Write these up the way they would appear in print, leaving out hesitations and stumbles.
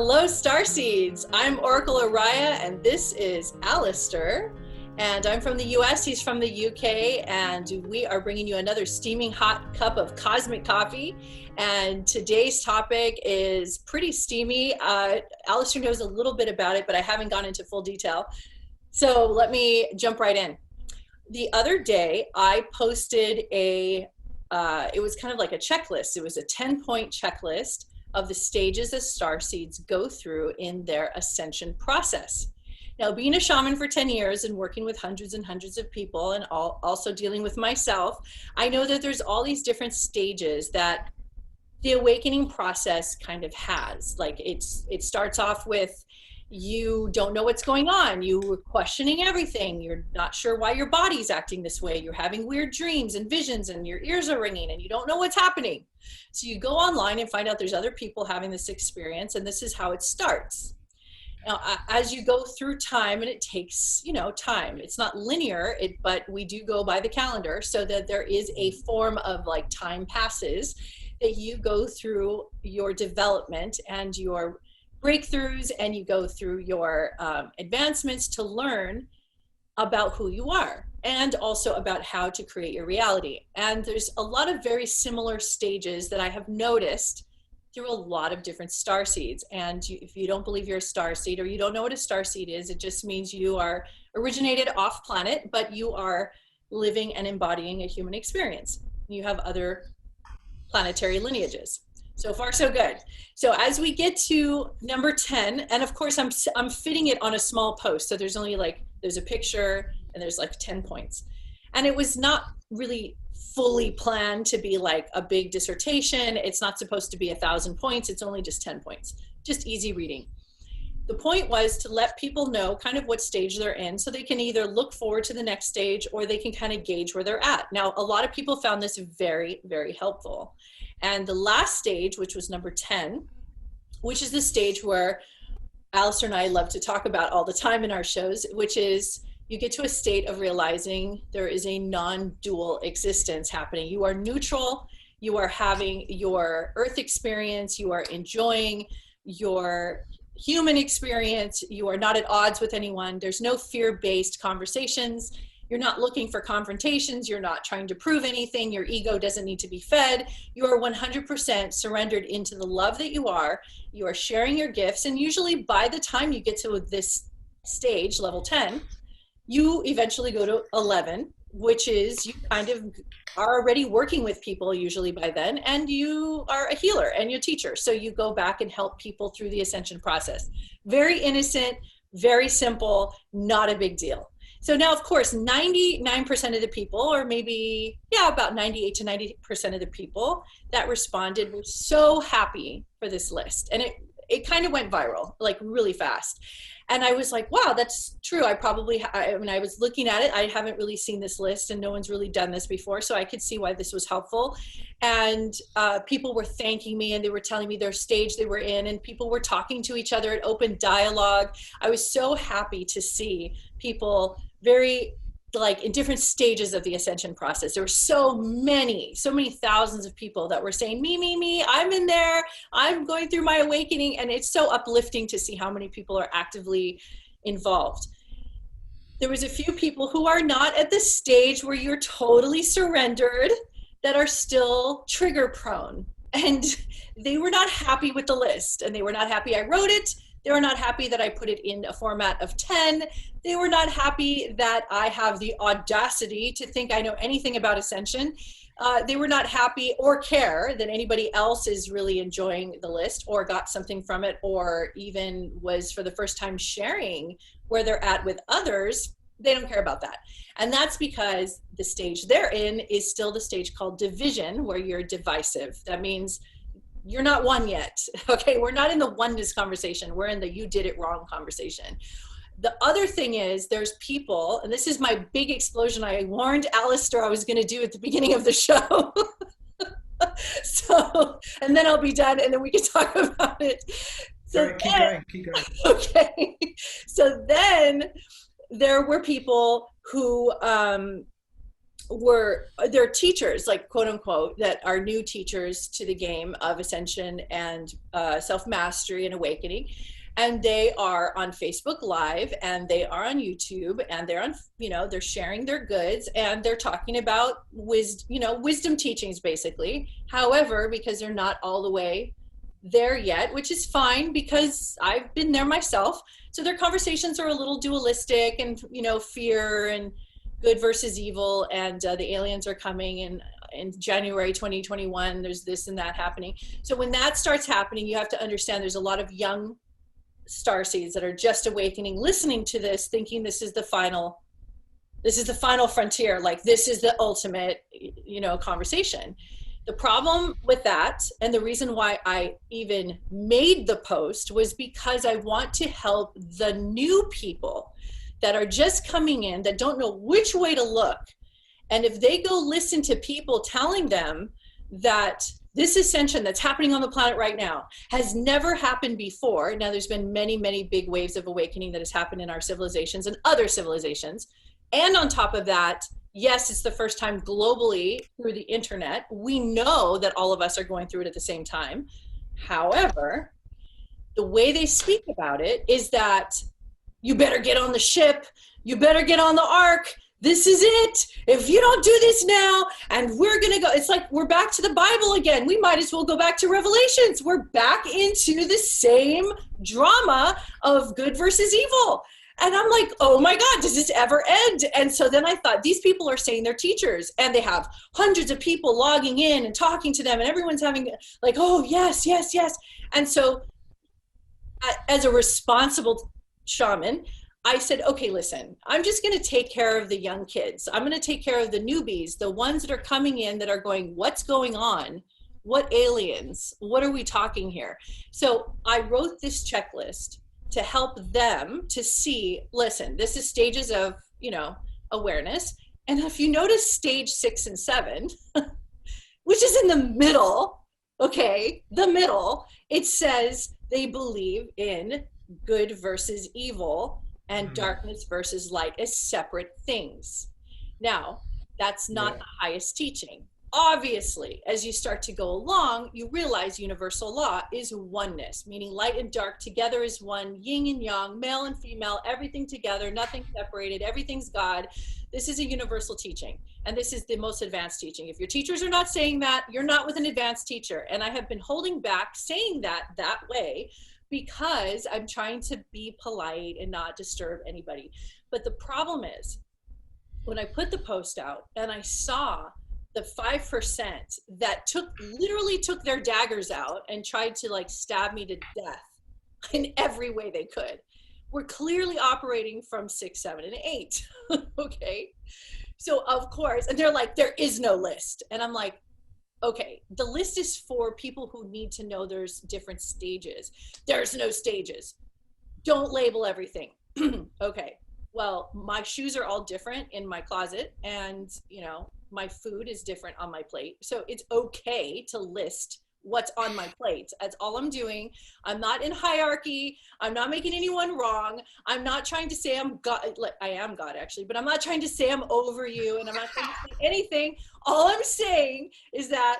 Hello, Starseeds. I'm Oracle Oriah, and this is Alastair. And I'm from the US, he's from the UK, and we are bringing you another steaming hot cup of cosmic coffee. And today's topic is pretty steamy. Alastair knows a little bit about it, but I haven't gone into full detail. So let me jump right in. The other day, I posted it was kind of like a checklist. It was a 10-point checklist of the stages that starseeds go through in their ascension process. Now, being a shaman for 10 years and working with hundreds and hundreds of people and also dealing with myself, I know that there's all these different stages that the awakening process kind of has. Like it starts off with you don't know what's going on. You're questioning everything. You're not sure why your body's acting this way. You're having weird dreams and visions and your ears are ringing and you don't know what's happening. So you go online and find out there's other people having this experience, and this is how it starts. Now, as you go through time, and it takes, time, it's not linear, but we do go by the calendar, so that there is a form of like time passes that you go through your development and your breakthroughs, and you go through your advancements to learn about who you are and also about how to create your reality. And there's a lot of very similar stages that I have noticed through a lot of different starseeds. And if you don't believe you're a starseed, or you don't know what a starseed is, it just means you are originated off planet, but you are living and embodying a human experience. You have other planetary lineages. So far, so good. So as we get to number 10, and of course I'm fitting it on a small post. So there's only there's a picture and there's 10 points. And it was not really fully planned to be like a big dissertation. It's not supposed to be 1,000 points. It's only just 10 points, just easy reading. The point was to let people know kind of what stage they're in, so they can either look forward to the next stage or they can kind of gauge where they're at. Now, a lot of people found this very, very helpful. And the last stage, which was number 10, which is the stage where Alastair and I love to talk about all the time in our shows, which is you get to a state of realizing there is a non-dual existence happening. You are neutral, you are having your earth experience, you are enjoying your human experience, you are not at odds with anyone, there's no fear-based conversations, you're not looking for confrontations, you're not trying to prove anything, your ego doesn't need to be fed, you are 100% surrendered into the love that you are sharing your gifts, and usually by the time you get to this stage, level 10, you eventually go to 11, which is you kind of are already working with people usually by then, and you are a healer and you're a teacher. So you go back and help people through the ascension process. Very innocent, very simple, not a big deal. So now, of course, 99% of the people, or maybe, about 98 to 90% of the people that responded were so happy for this list. And it kind of went viral, like really fast. And I was like, wow, that's true. I was looking at it. I haven't really seen this list and no one's really done this before. So I could see why this was helpful. And people were thanking me and they were telling me their stage they were in, and people were talking to each other. It opened dialogue. I was so happy to see people very in different stages of the ascension process. There were so many thousands of people that were saying, me, I'm in there, I'm going through my awakening. And it's so uplifting to see how many people are actively involved. There was a few people who are not at the stage where you're totally surrendered, that are still trigger prone. And they were not happy with the list, and they were not happy I wrote it. They were not happy that I put it in a format of 10. They were not happy that I have the audacity to think I know anything about ascension. They were not happy or care that anybody else is really enjoying the list or got something from it, or even was for the first time sharing where they're at with others. They don't care about that. And that's because the stage they're in is still the stage called division, where you're divisive. That means you're not one yet. Okay, we're not in the oneness conversation. We're in the you did it wrong conversation. The other thing is there's people, and this is my big explosion I warned Alastair I was going to do at the beginning of the show. So, and then I'll be done and then we can talk about it. So keep going. Okay. So then there were people who were they're teachers, like quote unquote, that are new teachers to the game of ascension and self-mastery and awakening, and they are on Facebook Live and they are on YouTube and they're on, they're sharing their goods and they're talking about wisdom teachings basically. However, because they're not all the way there yet, which is fine because I've been there myself, so their conversations are a little dualistic and fear and good versus evil, and the aliens are coming in January 2021, there's this and that happening. So when that starts happening, you have to understand there's a lot of young starseeds that are just awakening, listening to this, thinking this is the final frontier, like this is the ultimate conversation. The problem with that, and the reason why I even made the post, was because I want to help the new people that are just coming in, that don't know which way to look. And if they go listen to people telling them that this ascension that's happening on the planet right now has never happened before. Now, there's been many, many big waves of awakening that has happened in our civilizations and other civilizations. And on top of that, yes, it's the first time globally through the internet. We know that all of us are going through it at the same time. However, the way they speak about it is that you better get on the ship, you better get on the ark, this is it. If you don't do this now, and we're gonna go, it's like we're back to the Bible again. We might as well go back to Revelations. We're back into the same drama of good versus evil. And I'm like, oh my God, does this ever end? And so then I thought, these people are saying they're teachers, and they have hundreds of people logging in and talking to them, and everyone's having like, oh yes, yes, yes. And so as a responsible shaman, I said, okay, listen, I'm just going to take care of the young kids. I'm going to take care of the newbies, the ones that are coming in that are going, what's going on? What aliens? What are we talking here? So I wrote this checklist to help them to see, listen, this is stages of, awareness. And if you notice stage 6 and 7, which is in the middle, okay, the middle, it says they believe in good versus evil and darkness versus light as separate things. Now, that's not the highest teaching. Obviously, as you start to go along, you realize universal law is oneness, meaning light and dark together is one, yin and yang, male and female, everything together, nothing separated, everything's God. This is a universal teaching, and this is the most advanced teaching. If your teachers are not saying that, you're not with an advanced teacher. And I have been holding back saying that way because I'm trying to be polite and not disturb anybody. But the problem is, when I put the post out and I saw the 5% that literally took their daggers out and tried to like stab me to death in every way they could, were clearly operating from 6, 7, and 8. Okay. So of course, and they're like, there is no list. And I'm like, okay, the list is for people who need to know there's different stages. There's no stages. Don't label everything. Okay, well, my shoes are all different in my closet, and my food is different on my plate. So it's okay to list what's on my plate. That's all I'm doing. I'm not in hierarchy. I'm not making anyone wrong. I'm not trying to say I'm God. Like, I am God actually, but I'm not trying to say I'm over you, and I'm not trying to say anything. All I'm saying is that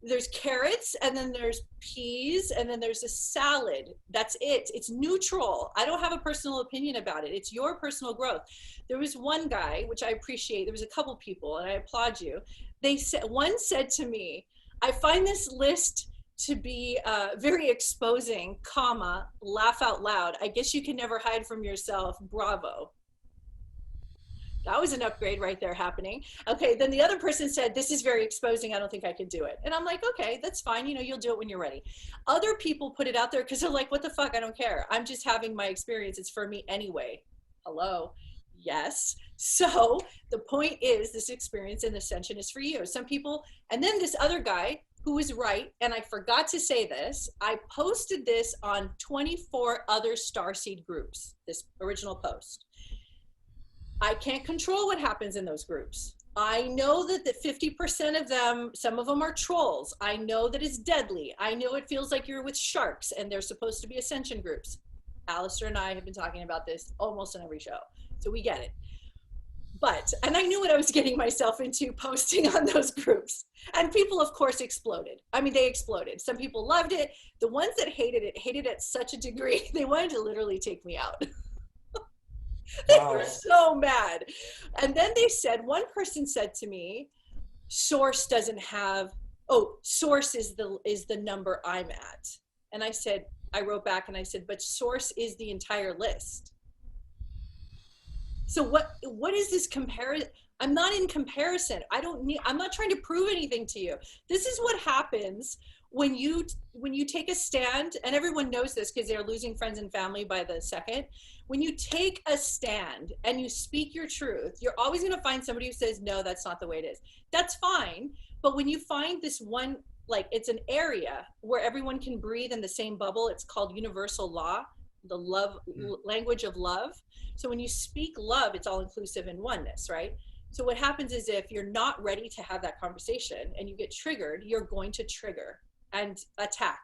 there's carrots, and then there's peas, and then there's a salad. That's it. It's neutral. I don't have a personal opinion about it. It's your personal growth. There was one guy, which I appreciate. There was a couple people, and I applaud you. One said to me, I find this list to be very exposing, comma, laugh out loud. I guess you can never hide from yourself. Bravo. That was an upgrade right there happening. Okay, then the other person said, this is very exposing. I don't think I can do it. And I'm like, okay, that's fine. You'll do it when you're ready. Other people put it out there because they're like, what the fuck? I don't care. I'm just having my experience. It's for me anyway. Hello. Yes. So the point is, this experience in ascension is for you. Some people, and then this other guy who was right, and I forgot to say this, I posted this on 24 other Starseed groups, this original post. I can't control what happens in those groups. I know that 50% of them, some of them are trolls. I know that it's deadly. I know it feels like you're with sharks, and they're supposed to be ascension groups. Alastair and I have been talking about this almost on every show, so we get it. and I knew what I was getting myself into posting on those groups. And people, of course, exploded. I mean, they exploded. Some people loved it. The ones that hated it at such a degree, they wanted to literally take me out. They Wow. were so mad. And then they said, one person said to me, source doesn't have, oh, source is the number I'm at. And I wrote back and I said, but source is the entire list. So what is this comparison? I'm not in comparison. I'm not trying to prove anything to you. This is what happens when you take a stand, and everyone knows this because they're losing friends and family by the second. When you take a stand and you speak your truth, you're always going to find somebody who says, no, that's not the way it is. That's fine. But when you find this one, like it's an area where everyone can breathe in the same bubble, it's called universal law, the love, language of love. So when you speak love, it's all inclusive in oneness, right? So what happens is if you're not ready to have that conversation and you get triggered, you're going to trigger and attack.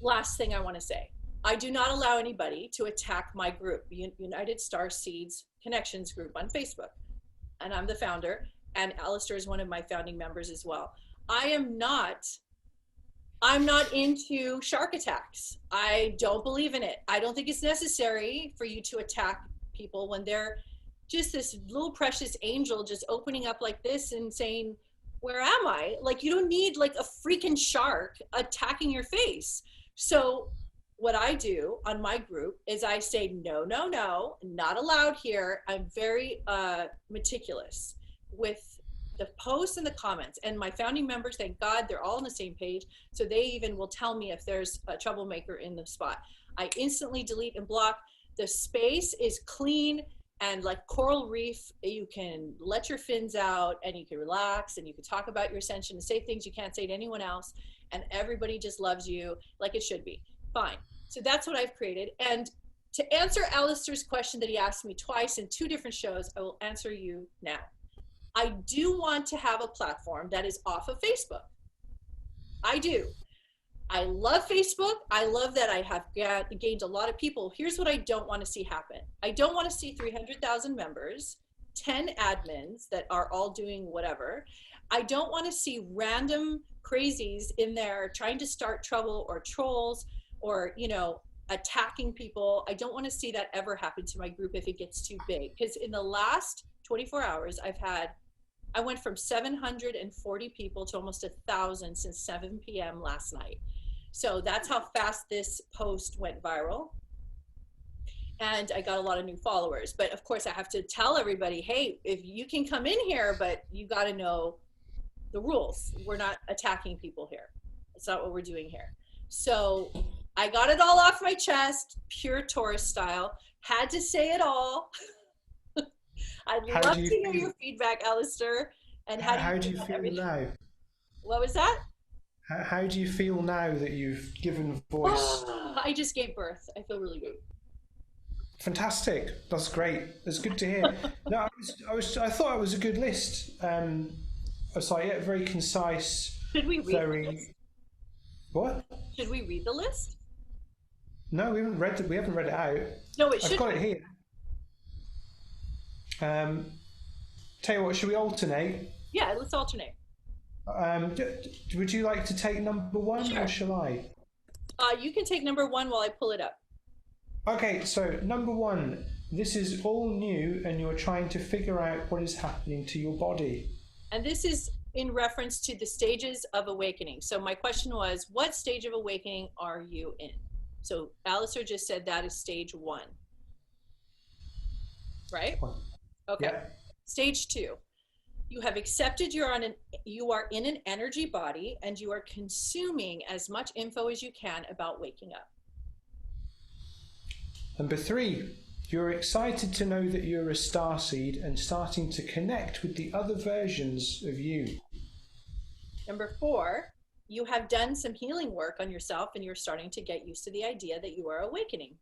Last thing I want to say, I do not allow anybody to attack my group, United Starseed Connections group on Facebook. And I'm the founder, and Alastair is one of my founding members as well. I'm not into shark attacks. I don't believe in it. I don't think it's necessary for you to attack people when they're just this little precious angel just opening up like this and saying, where am I? Like, you don't need like a freaking shark attacking your face. So what I do on my group is I say, no, no, no, not allowed here. I'm very meticulous with the posts and the comments, and my founding members, thank God, they're all on the same page. So they even will tell me if there's a troublemaker in the spot. I instantly delete and block. The space is clean and like coral reef. You can let your fins out and you can relax and you can talk about your ascension and say things you can't say to anyone else. And everybody just loves you like it should be. Fine. So that's what I've created. And to answer Alastair's question that he asked me twice in 2 different shows, I will answer you now. I do want to have a platform that is off of Facebook. I do. I love Facebook. I love that I have gained a lot of people. Here's what I don't want to see happen. I don't want to see 300,000 members, 10 admins that are all doing whatever. I don't want to see random crazies in there trying to start trouble or trolls or, you know, attacking people. I don't want to see that ever happen to my group if it gets too big. Because in the last 24 hours, I went from 740 people to almost 1,000 since 7 p.m. last night. So that's how fast this post went viral. And I got a lot of new followers. But of course I have to tell everybody, hey, if you can come in here, but you got to know the rules. We're not attacking people here. It's not what we're doing here. So I got it all off my chest, pure Taurus style, had to say it all. I'd love to hear your feedback, Alastair. And how do you feel now? What was that? How do you feel now that you've given voice? I just gave birth. I feel really good. Fantastic. That's great. That's good to hear. No, I thought it was a good list. It's like very concise. Should we read the list? What? Should we read the list? No, we haven't read it. We haven't read it out. No, it should. I've got it here. Tell you what, should we alternate? Yeah, let's alternate. Would you like to take number 1 Sure. or shall I? You can take number 1 while I pull it up. Okay, so number 1, this is all new and you're trying to figure out what is happening to your body. And this is in reference to the stages of awakening. So my question was, what stage of awakening are you in? So Alastair just said that is stage 1. Right? Okay. Yeah. Stage 2. You have accepted you are in an energy body and you are consuming as much info as you can about waking up. Number 3, you're excited to know that you're a starseed and starting to connect with the other versions of you. Number 4, you have done some healing work on yourself and you're starting to get used to the idea that you are awakening.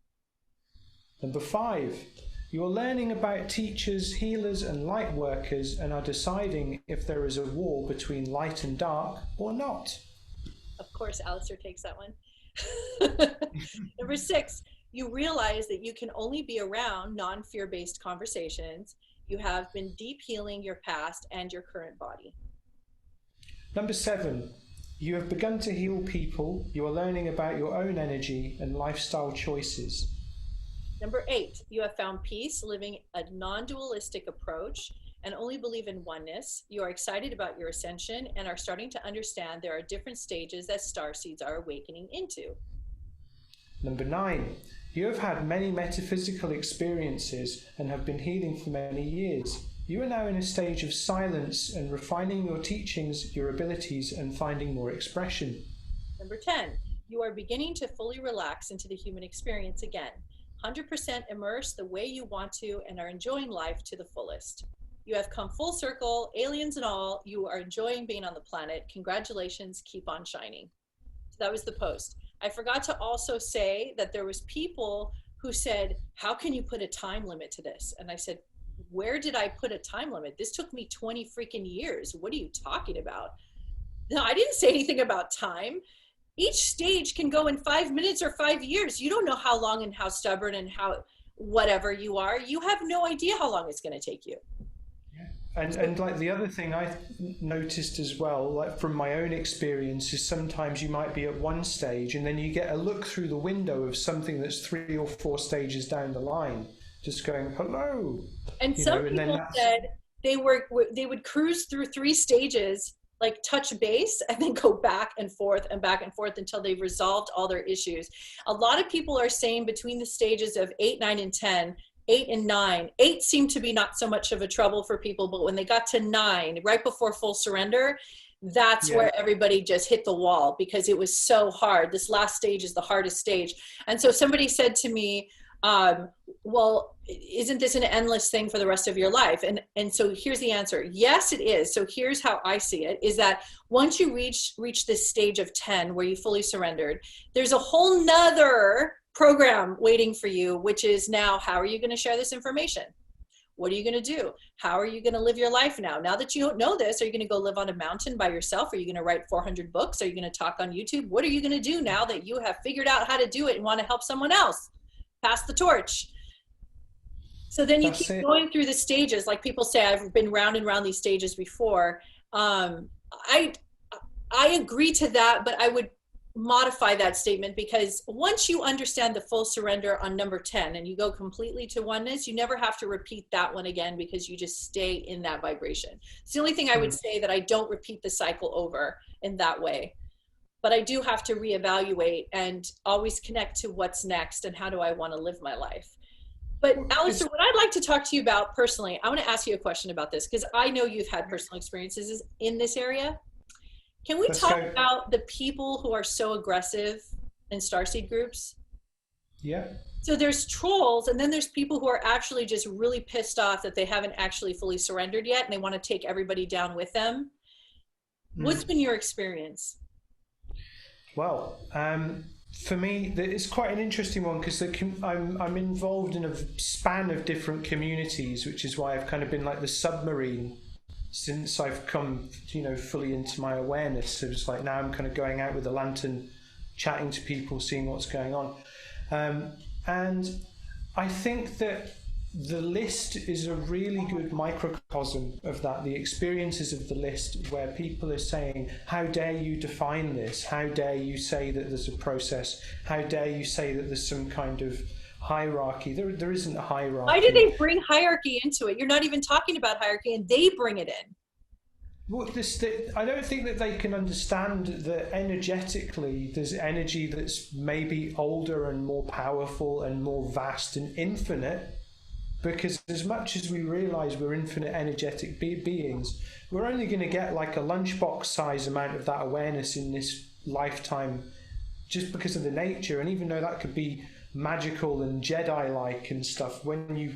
Number 5, you're learning about teachers, healers and light workers and are deciding if there is a war between light and dark or not. Of course, Alastair takes that one. Number 6, you realize that you can only be around non-fear-based conversations. You have been deep healing your past and your current body. Number 7, you have begun to heal people. You are learning about your own energy and lifestyle choices. Number 8, you have found peace, living a non-dualistic approach and only believe in oneness. You are excited about your ascension and are starting to understand there are different stages that starseeds are awakening into. Number 9, you have had many metaphysical experiences and have been healing for many years. You are now in a stage of silence and refining your teachings, your abilities, and finding more expression. Number 10, you are beginning to fully relax into the human experience again. 100% immerse the way you want to and are enjoying life to the fullest. You have come full circle, aliens and all. You are enjoying being on the planet. Congratulations, keep on shining. So that was the post. I forgot to also say that there was people who said, how can you put a time limit to this? And I said, where did I put a time limit? This took me 20 freaking years. What are you talking about? No, I didn't say anything about time. Each stage can go in 5 minutes or 5 years. You don't know how long and how stubborn and how whatever you are. You have no idea how long it's going to take you. And like the other thing I noticed as well, like from my own experience, is sometimes you might be at one stage and then you get a look through the window of something that's 3 or 4 stages down the line, just going, hello. And some people said they would cruise through 3 stages, like touch base, and then go back and forth until they've resolved all their issues. A lot of people are saying between the stages of 8, 9, and 10, 8 and 9. 8 seemed to be not so much of a trouble for people, but when they got to 9, right before full surrender, that's where everybody just hit the wall because it was so hard. This last stage is the hardest stage. And so somebody said to me, well, isn't this an endless thing for the rest of your life? And so here's the answer. Yes, it is. So here's how I see it, is that once you reach this stage of 10 where you fully surrendered, there's a whole nother program waiting for you, which is now, how are you going to share this information? What are you going to do? How are you going to live your life now? Now that you don't know this, are you going to go live on a mountain by yourself? Are you going to write 400 books? Are you going to talk on YouTube? What are you going to do now that you have figured out how to do it and want to help someone else? Pass the torch. So then you keep going through the stages. Like people say, I've been round and round these stages before. I agree to that, but I would modify that statement, because once you understand the full surrender on number 10 and you go completely to oneness, you never have to repeat that one again because you just stay in that vibration. It's the only thing I would say, that I don't repeat the cycle over in that way. But I do have to reevaluate and always connect to what's next and how do I want to live my life. But Alastair, what I'd like to talk to you about personally, I want to ask you a question about this because I know you've had personal experiences in this area. Can we talk about the people who are so aggressive in Starseed groups? Yeah. So there's trolls, and then there's people who are actually just really pissed off that they haven't actually fully surrendered yet and they want to take everybody down with them. What's been your experience? Well, for me, it's quite an interesting one because I'm involved in a span of different communities, which is why I've kind of been like the submarine since I've come, fully into my awareness. So it's like now I'm kind of going out with a lantern, chatting to people, seeing what's going on. And I think that the list is a really good microcosm of that, the experiences of the list, where people are saying, how dare you define this? How dare you say that there's a process? How dare you say that there's some kind of hierarchy? There isn't a hierarchy. Why do they bring hierarchy into it? You're not even talking about hierarchy and they bring it in. Well, I don't think that they can understand that energetically there's energy that's maybe older and more powerful and more vast and infinite. Because as much as we realize we're infinite energetic beings, we're only going to get like a lunchbox size amount of that awareness in this lifetime, just because of the nature. And even though that could be magical and Jedi-like and stuff, when you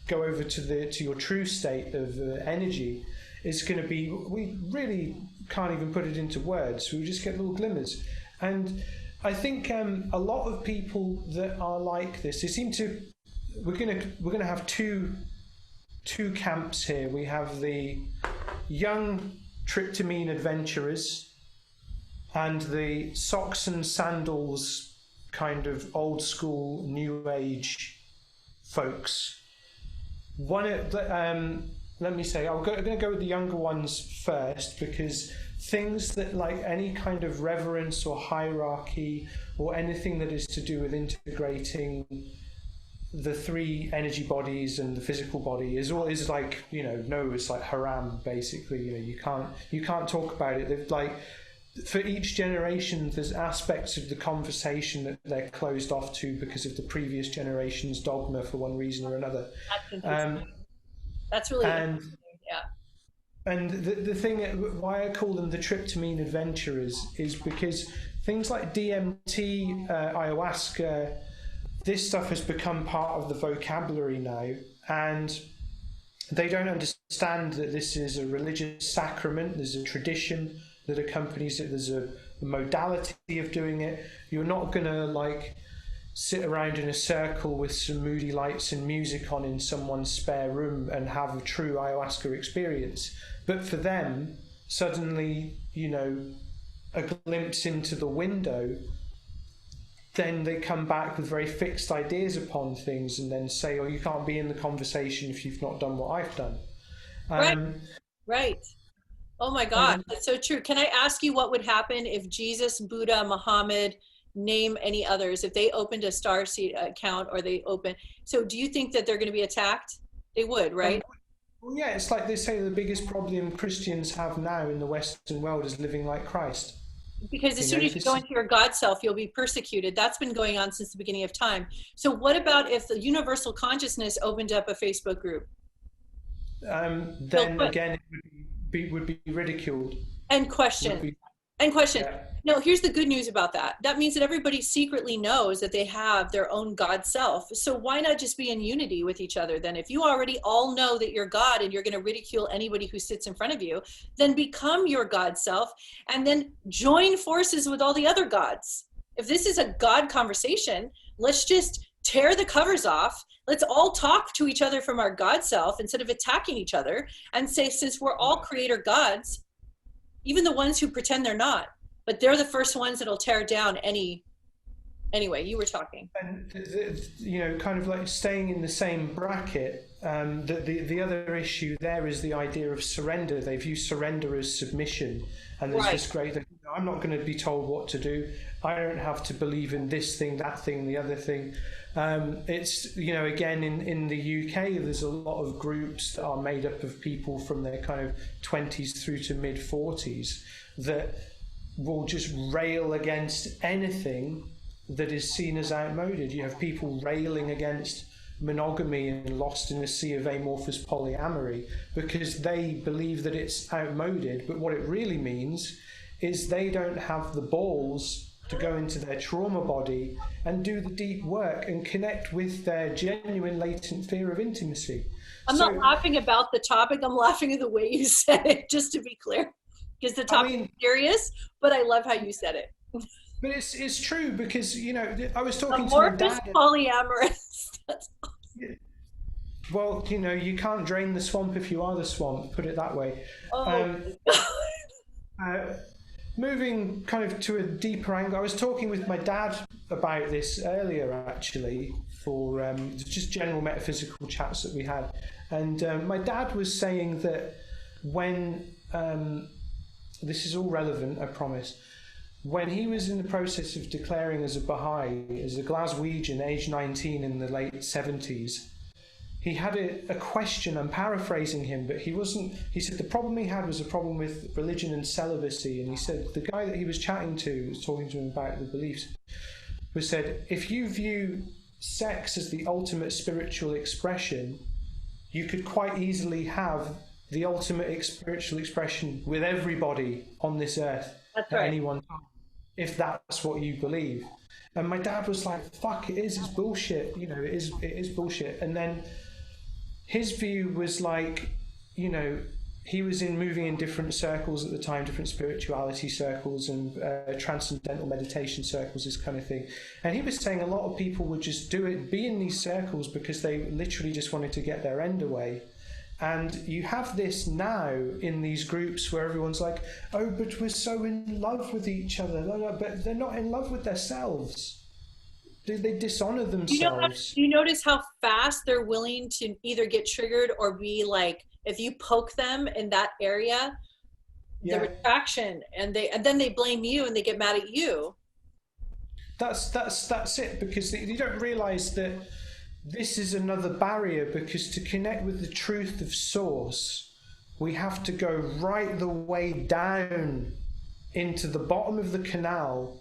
go over to your true state of energy, it's going to be, we really can't even put it into words. We just get little glimmers. And I think a lot of people that are like this, they seem to. We're gonna have two camps here. We have the young tryptamine adventurers and the socks and sandals kind of old school new age folks. let me say, I'm going to go with the younger ones first, because things that, like any kind of reverence or hierarchy or anything that is to do with integrating the three energy bodies and the physical body is always like, no, it's like haram, basically. You can't talk about it. They've, like, for each generation there's aspects of the conversation that they're closed off to because of the previous generation's dogma for one reason or another. That's really interesting. Yeah. And the thing, why I call them the tryptamine adventurers, is because things like DMT, ayahuasca, this stuff has become part of the vocabulary now, and they don't understand that this is a religious sacrament. There's a tradition that accompanies it. There's a modality of doing it. You're not gonna, like, sit around in a circle with some moody lights and music on in someone's spare room and have a true ayahuasca experience. But for them, suddenly, a glimpse into the window, then they come back with very fixed ideas upon things and then say, you can't be in the conversation if you've not done what I've done. Right. Oh my God, that's so true. Can I ask you what would happen if Jesus, Buddha, Muhammad, name any others, if they opened a Starseed account, or so do you think that they're going to be attacked? They would, right? Well, yeah, it's like they say the biggest problem Christians have now in the Western world is living like Christ. Because as soon as you go into your God self, you'll be persecuted. That's been going on since the beginning of time. So what about if the universal consciousness opened up a Facebook group? Then again, it would be ridiculed. And questioned. Yeah. No, here's the good news about that. That means that everybody secretly knows that they have their own God self. So why not just be in unity with each other then? If you already all know that you're God and you're going to ridicule anybody who sits in front of you, then become your God self and then join forces with all the other gods. If this is a God conversation, let's just tear the covers off. Let's all talk to each other from our God self instead of attacking each other, and say, since we're all creator gods, even the ones who pretend they're not, but they're the first ones that'll tear down anyway, you were talking. And, kind of like staying in the same bracket, the other issue there is the idea of surrender. They view surrender as submission. And there's this great, I'm not going to be told what to do. I don't have to believe in this thing, that thing, the other thing. It's, again, in the UK, there's a lot of groups that are made up of people from their kind of 20s through to mid 40s that will just rail against anything that is seen as outmoded. You have people railing against monogamy and lost in a sea of amorphous polyamory because they believe that it's outmoded, but what it really means is they don't have the balls to go into their trauma body and do the deep work and connect with their genuine latent fear of intimacy. I'm not laughing about the topic, I'm laughing at the way you said it, just to be clear, because the topic is serious, but I love how you said it. But it's true, because I was talking to my dad. Polyamorous. That's awesome. Well, you can't drain the swamp if you are the swamp, put it that way. Moving kind of to a deeper angle, I was talking with my dad about this earlier, actually, for just general metaphysical chats that we had. And my dad was saying that when, this is all relevant, I promise, when he was in the process of declaring as a Baha'i, as a Glaswegian, age 19 in the late 70s, he had a question. I'm paraphrasing him, but he said the problem he had was a problem with religion and celibacy. And he said the guy that he was chatting to, was talking to him about the beliefs, was said, if you view sex as the ultimate spiritual expression, you could quite easily have the ultimate spiritual expression with everybody on this earth at any one time, if that's what you believe. And my dad was like, fuck, it's bullshit, it is bullshit. And then his view was like, he was moving in different circles at the time, different spirituality circles and transcendental meditation circles, this kind of thing. And he was saying a lot of people would just be in these circles because they literally just wanted to get their end away. And you have this now in these groups where everyone's like, oh, but we're so in love with each other. But they're not in love with themselves. they dishonor You know, themselves. you notice how fast they're willing to either get triggered or be like, if you poke them in that area, the Yeah, retraction, and then they blame you and they get mad at you. that's it, because you don't realize that this is another barrier, because to connect with the truth of source, we have to go right the way down into the bottom of the canal,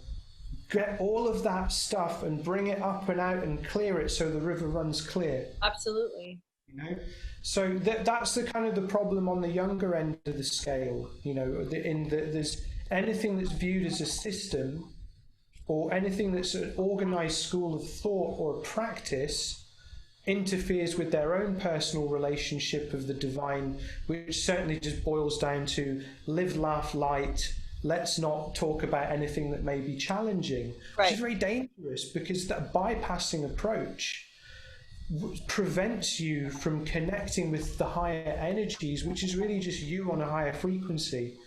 get all of that stuff and bring it up and out and clear it so the river runs clear. Absolutely. You know, so that's the kind of the problem on the younger end of the scale. You know, in that there's anything that's viewed as a system, or anything that's an organized school of thought or practice, interferes with their own personal relationship of the divine, which certainly just boils down to live, laugh, light. Let's not talk about anything that may be challenging, Right. which is very dangerous, because that bypassing approach prevents you from connecting with the higher energies, which is really just you on a higher frequency,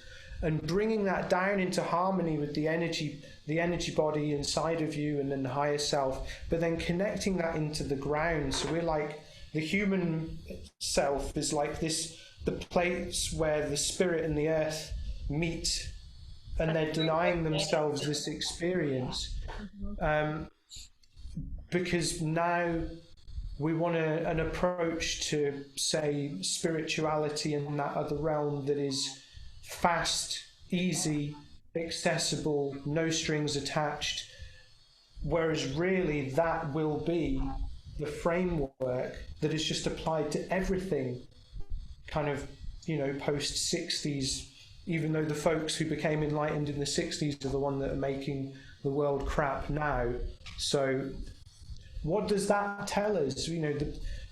and bringing that down into harmony with the energy body inside of you, and then the higher self, but then connecting that into the ground. So we're like, the human self is like this, the place where the spirit and the earth meet, and they're denying themselves this experience, because now we want an approach to, say, spirituality in that other realm that is fast, easy, accessible, no strings attached, whereas really that will be the framework that is just applied to everything, kind of, you know, post 60s, even though the folks who became enlightened in the 60s are the one that are making the world crap now. So what does that tell us? You know,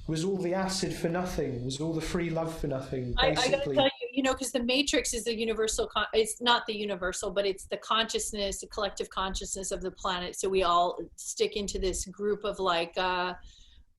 was all the acid for nothing? Was all the free love for nothing? Basically, I gotta tell you, you know, because the matrix is the universal, it's not the universal, but it's the consciousness, the collective consciousness of the planet. So we all stick into this group of like, am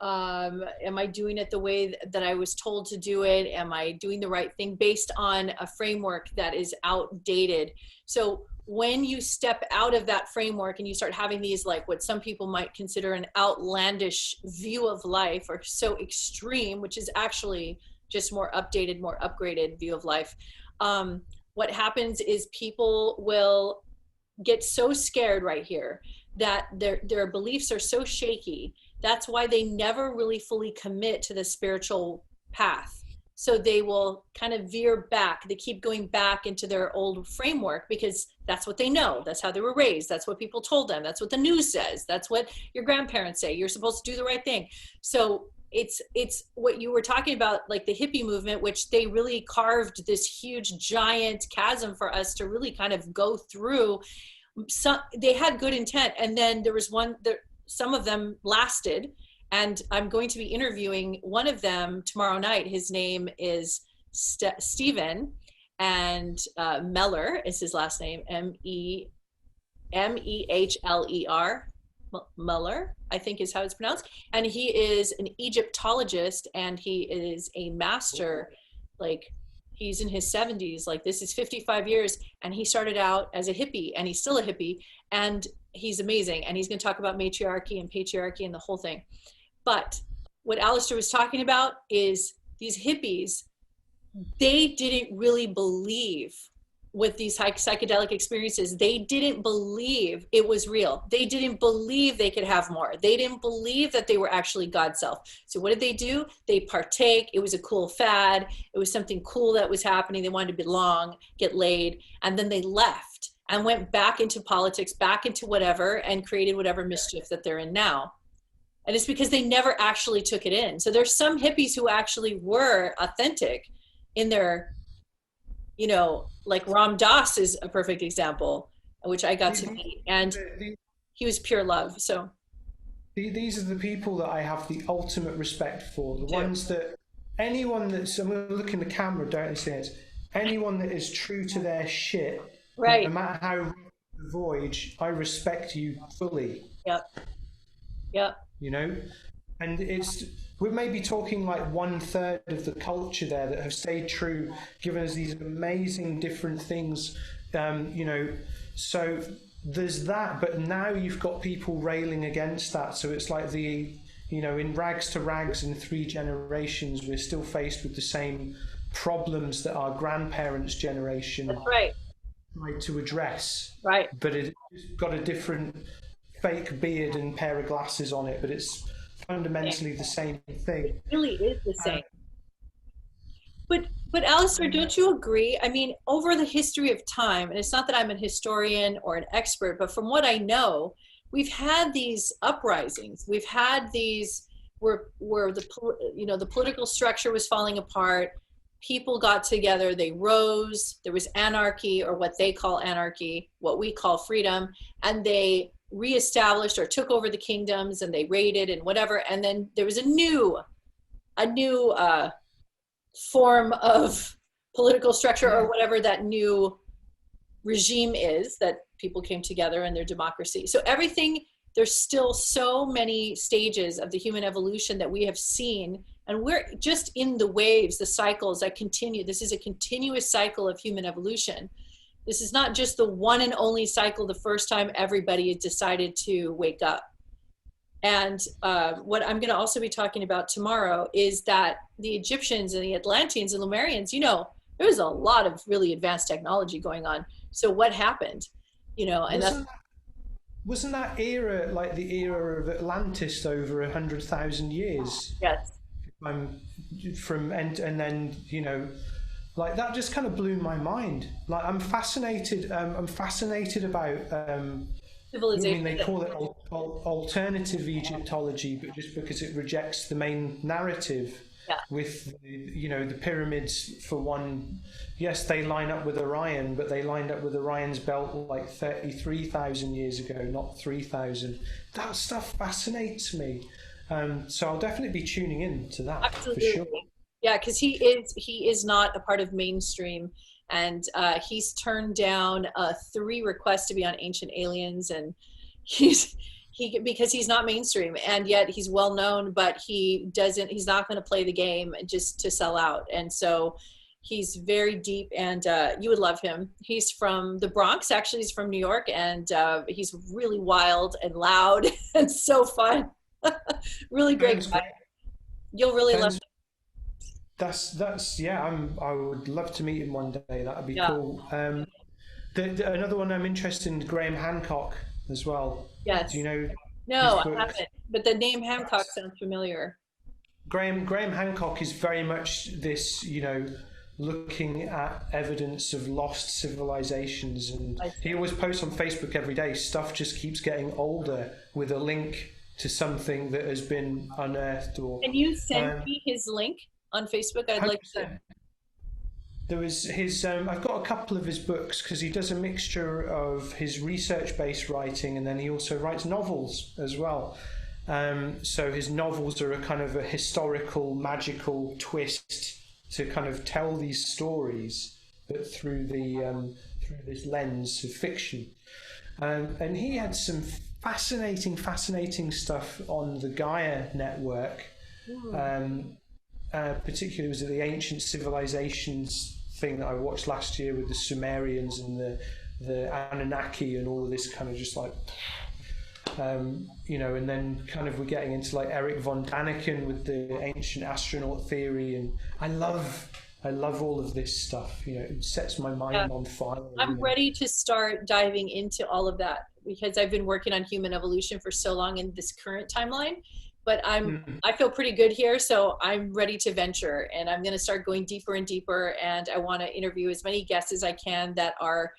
I doing it the way that I was told to do it? Am I doing the right thing, based on a framework that is outdated? So when you step out of that framework and you start having these, like what some people might consider an outlandish view of life, or so extreme, which is actually just more updated, more upgraded view of life, what happens is people will get so scared right here that their beliefs are so shaky. That's why they never really fully commit to the spiritual path. So they will kind of veer back. They keep going back into their old framework because that's what they know. That's how they were raised. That's what people told them. That's what the news says. That's what your grandparents say. You're supposed to do the right thing. So it's what you were talking about, like the hippie movement, which they really carved this huge giant chasm for us to really kind of go through. So they had good intent, and then there was one that some of them lasted, and I'm going to be interviewing one of them tomorrow night. His name is Stephen, and Meller is his last name, Mehler, Muller, I think is how it's pronounced. And he is an Egyptologist, and he is a master, like he's in his 70s, like this is 55 years. And he started out as a hippie, and he's still a hippie, and he's amazing. And he's going to talk about matriarchy and patriarchy and the whole thing. But what Alastair was talking about is these hippies, they didn't really believe with these psychedelic experiences. They didn't believe it was real. They didn't believe they could have more. They didn't believe that they were actually God's self. So what did they do? They partake. It was a cool fad. It was something cool that was happening. They wanted to belong, get laid, and then they left and went back into politics, back into whatever, and created whatever mischief that they're in now. And it's because they never actually took it in. So there's some hippies who actually were authentic in their, you know, like Ram Dass is a perfect example, which I got to meet, and he was pure love. So these are the people that I have the ultimate respect for. The ones that, anyone that's, I'm going to look in the camera, don't see it, anyone that is true to their shit, right, no matter how the voyage, I respect you fully. Yep. You know, and we're maybe talking like 1/3 of the culture there that have stayed true, given us these amazing different things, you know. So there's that, but now you've got people railing against that. So it's like in rags to rags in 3 generations, we're still faced with the same problems that our grandparents' generation That's right. tried to address. Right. But it's got a different fake beard and pair of glasses on it, but it's fundamentally the same thing. It really is the same. But Alastair, don't you agree? I mean, over the history of time, and it's not that I'm a historian or an expert, but from what I know, we've had these uprisings. We've had these where the political structure was falling apart. People got together, they rose, there was anarchy, or what they call anarchy, what we call freedom, and they reestablished or took over the kingdoms, and they raided and whatever, and then there was a new form of political structure, or whatever that new regime is, that people came together in their democracy. So everything, there's still so many stages of the human evolution that we have seen, and we're just in the waves, the cycles that continue. This is a continuous cycle of human evolution. This is not just the one and only cycle the first time everybody had decided to wake up. And what I'm going to also be talking about tomorrow is that the Egyptians and the Atlanteans and Lemurians, there was a lot of really advanced technology going on. So what happened? And wasn't that era like the era of Atlantis over 100,000 years? Yes. And then like that just kind of blew my mind. Like I'm fascinated about civilization. they call it alternative Egyptology, but just because it rejects the main narrative. Yeah. With the pyramids, for one, yes, they line up with Orion, but they lined up with Orion's belt like 33,000 years ago, not 3,000. That stuff fascinates me. So I'll definitely be tuning in to that. Absolutely. For sure. Yeah, because he is not a part of mainstream, and he's turned down 3 requests to be on Ancient Aliens, and because he's not mainstream, and yet he's well known, but he's not going to play the game just to sell out. And so he's very deep, and you would love him. He's from the Bronx, actually. He's from New York, and he's really wild and loud and so fun. Really great guy. You'll really love him. That's I would love to meet him one day. That'd be cool. Another one I'm interested in, Graham Hancock as well. Yes. Do you know? No, I haven't. But the name Hancock sounds familiar. Graham Hancock is very much this, looking at evidence of lost civilizations, and he always posts on Facebook every day. Stuff just keeps getting older with a link to something that has been unearthed. Or can you send me his link on Facebook? I'd 100%. Like to. There was his. I've got a couple of his books because he does a mixture of his research-based writing, and then he also writes novels as well. So his novels are a kind of a historical, magical twist to kind of tell these stories, but through this lens of fiction. And he had some fascinating stuff on the Gaia network. Particularly was it the Ancient Civilizations thing that I watched last year with the Sumerians and the Anunnaki and all of this kind of just like and then kind of we're getting into like Eric von Daniken with the ancient astronaut theory, and I love all of this stuff. It sets my mind on fire. I'm ready to start diving into all of that because I've been working on human evolution for so long in this current timeline. But I feel pretty good here, so I'm ready to venture, and I'm going to start going deeper and deeper, and I want to interview as many guests as I can that are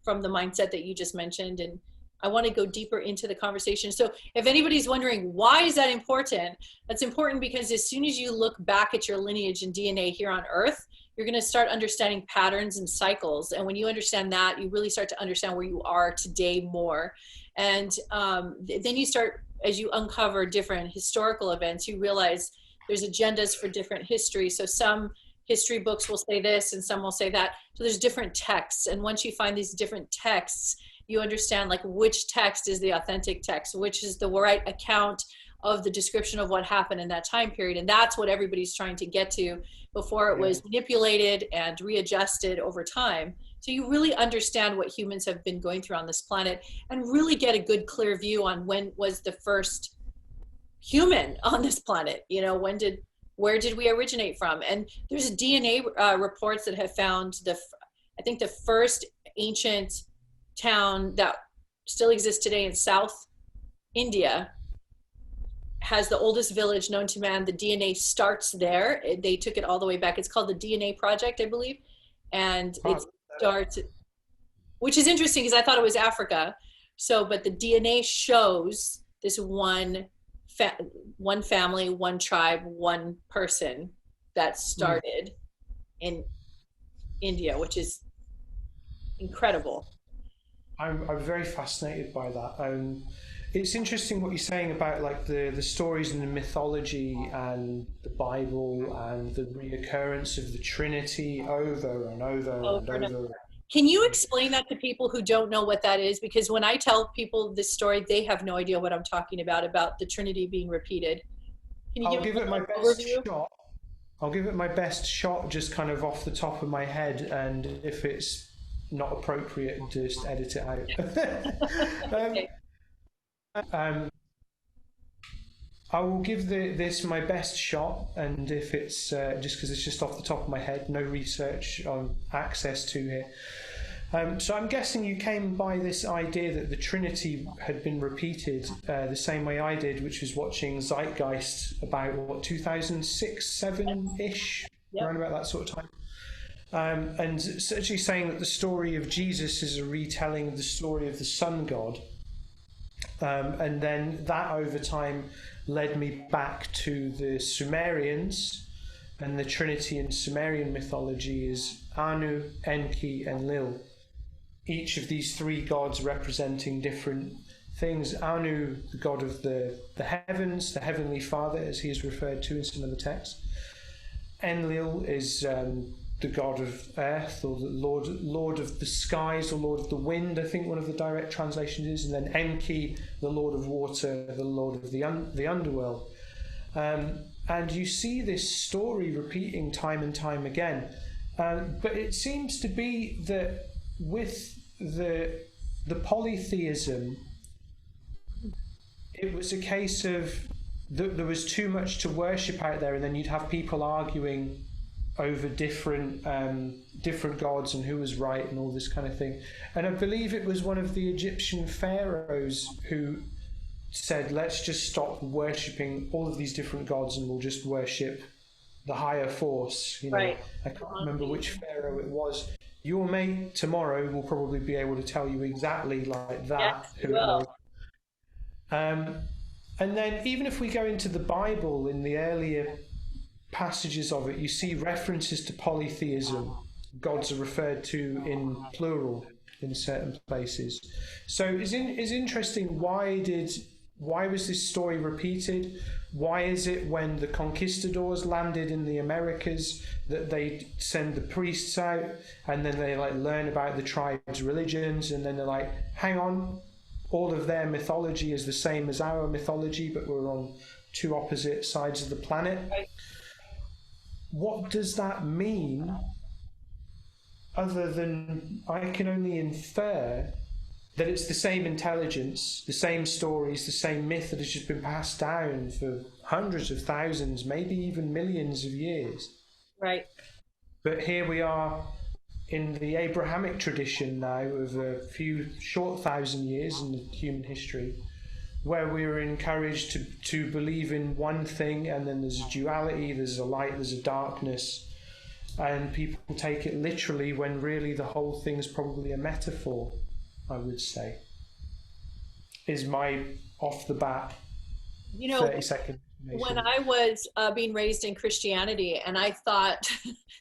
from the mindset that you just mentioned, and I want to go deeper into the conversation. So if anybody's wondering, why is that important? That's important because as soon as you look back at your lineage and DNA here on Earth, you're going to start understanding patterns and cycles, and when you understand that, you really start to understand where you are today more. And then you start, as you uncover different historical events, you realize there's agendas for different history. So some history books will say this and some will say that. So there's different texts. And once you find these different texts, you understand like which text is the authentic text, which is the right account of the description of what happened in that time period. And that's what everybody's trying to get to before it was manipulated and readjusted over time. So you really understand what humans have been going through on this planet and really get a good, clear view on when was the first human on this planet. You know, where did we originate from? And there's DNA reports that have found I think the first ancient town that still exists today in South India has the oldest village known to man. The DNA starts there. They took it all the way back. It's called the DNA Project, I believe. And it starts, which is interesting because I thought it was Africa. So, but the DNA shows this one family, one tribe, one person that started in India, which is incredible. I'm very fascinated by that. It's interesting what you're saying about like the stories and the mythology and the Bible and the reoccurrence of the Trinity over and over and over. Can you explain that to people who don't know what that is? Because when I tell people this story, they have no idea what I'm talking about the Trinity being repeated. Can you give it my best shot? I'll give it my best shot, just kind of off the top of my head, and if it's not appropriate, just edit it out. Okay. I will give this my best shot, and if it's just because it's just off the top of my head, no research on access to here. So I'm guessing you came by this idea that the Trinity had been repeated the same way I did, which was watching Zeitgeist about, what, 2006, 7-ish, around about that sort of time. And it's actually saying that the story of Jesus is a retelling of the story of the sun god. And then that over time led me back to the Sumerians, and the Trinity in Sumerian mythology is Anu, Enki, and Lil. Each of these three gods representing different things. Anu, the god of the heavens, the heavenly father, as he is referred to in some of the texts. Enlil is the god of earth, or the lord of the skies, or lord of the wind, I think one of the direct translations is. And then Enki, the lord of water, the lord of the underworld. And you see this story repeating time and time again. But it seems to be that with the polytheism, it was a case of there was too much to worship out there, and then you'd have people arguing over different gods and who was right and all this kind of thing. And I believe it was one of the Egyptian pharaohs who said, let's just stop worshipping all of these different gods and we'll just worship the higher force. You know, right. I can't remember which pharaoh it was. Your mate tomorrow will probably be able to tell you exactly like that. Yes, who it was. And then even if we go into the Bible, in the earlier passages of it, you see references to polytheism. Gods are referred to in plural in certain places. So it's interesting. Why was this story repeated? Why is it when the conquistadors landed in the Americas that they send the priests out, and then they like learn about the tribes' religions, and then they're like, hang on, all of their mythology is the same as our mythology, but we're on two opposite sides of the planet. What does that mean, other than I can only infer that it's the same intelligence, the same stories, the same myth that has just been passed down for hundreds of thousands, maybe even millions of years. Right. But here we are in the Abrahamic tradition now of a few short thousand years in human history, where we were encouraged to believe in one thing, and then there's a duality, there's a light, there's a darkness, and people take it literally when really the whole thing is probably a metaphor, I would say, is my off the bat 30-second. When I was being raised in Christianity, and I thought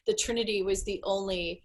the Trinity was the only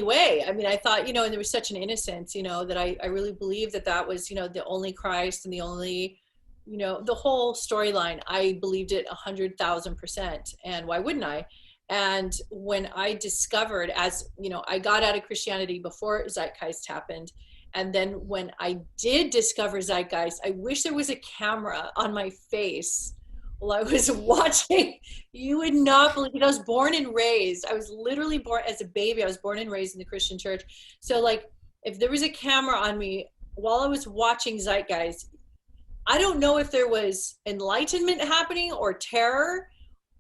way. I mean, I thought, and there was such an innocence, that I really believed that was, the only Christ and the only, the whole storyline. I believed it 100,000%. And why wouldn't I? And when I discovered, as I got out of Christianity before Zeitgeist happened, And then when I did discover Zeitgeist, I wish there was a camera on my face while I was watching. You would not believe it. I was born and raised. I was literally born as a baby. I was born and raised in the Christian church. So like, if there was a camera on me while I was watching Zeitgeist, I don't know if there was enlightenment happening or terror,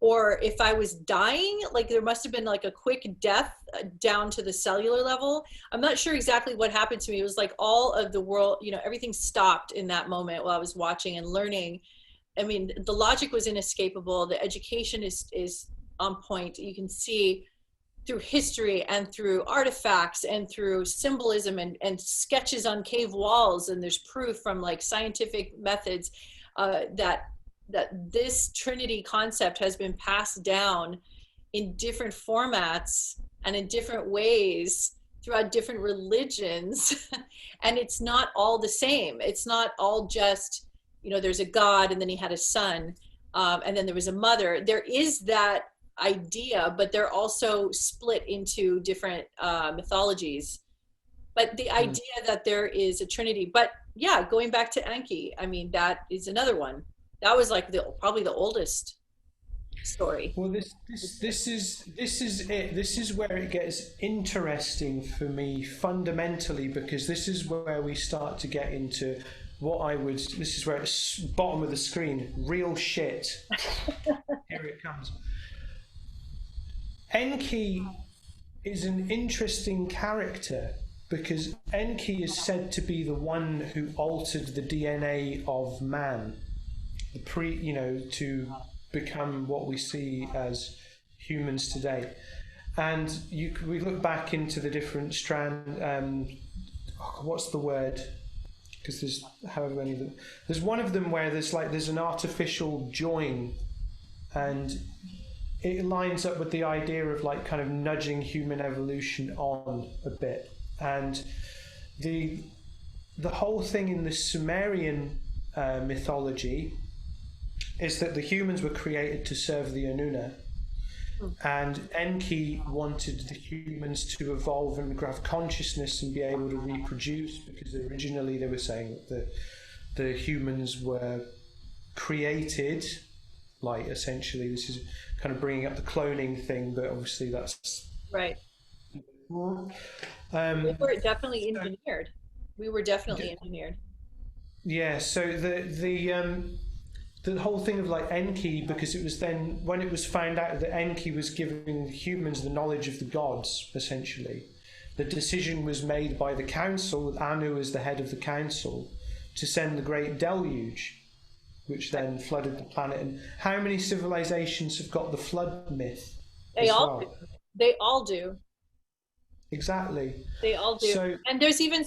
or if I was dying. Like there must have been like a quick death down to the cellular level. I'm not sure exactly what happened to me. It was like all of the world, you know, everything stopped in that moment while I was watching and learning. I mean, the logic was inescapable. The education is on point. You can see through history and through artifacts and through symbolism and sketches on cave walls. And there's proof from like scientific methods that this Trinity concept has been passed down in different formats and in different ways throughout different religions. And it's not all the same. It's not all just, you know, there's a God and then he had a son, and then there was a mother. There is that idea, but they're also split into different mythologies. But the idea that there is a Trinity, but yeah, going back to Enki, I mean, that is another one. That was like probably the oldest story. Well, this is it. This is where it gets interesting for me fundamentally, because this is where we start to get into what I would. This is where it's bottom of the screen. Real shit. Here it comes. Enki is an interesting character because Enki is said to be the one who altered the DNA of man, to become what we see as humans today. And we look back into the different what's the word? Because there's however many of them. There's one of them where there's an artificial join, and it lines up with the idea of like kind of nudging human evolution on a bit. And the whole thing in the Sumerian mythology is that the humans were created to serve the Anuna, and Enki wanted the humans to evolve and have consciousness and be able to reproduce, because originally they were saying that the humans were created, like essentially this is kind of bringing up the cloning thing, but obviously that's right. We were definitely engineered. We were definitely engineered. Yeah, so the whole thing of like Enki, because it was then when it was found out that Enki was giving humans the knowledge of the gods, essentially, the decision was made by the council, with Anu as the head of the council, to send the great deluge, which then flooded the planet. And how many civilizations have got the flood myth? They all do. They all do. Exactly. They all do. So, and there's even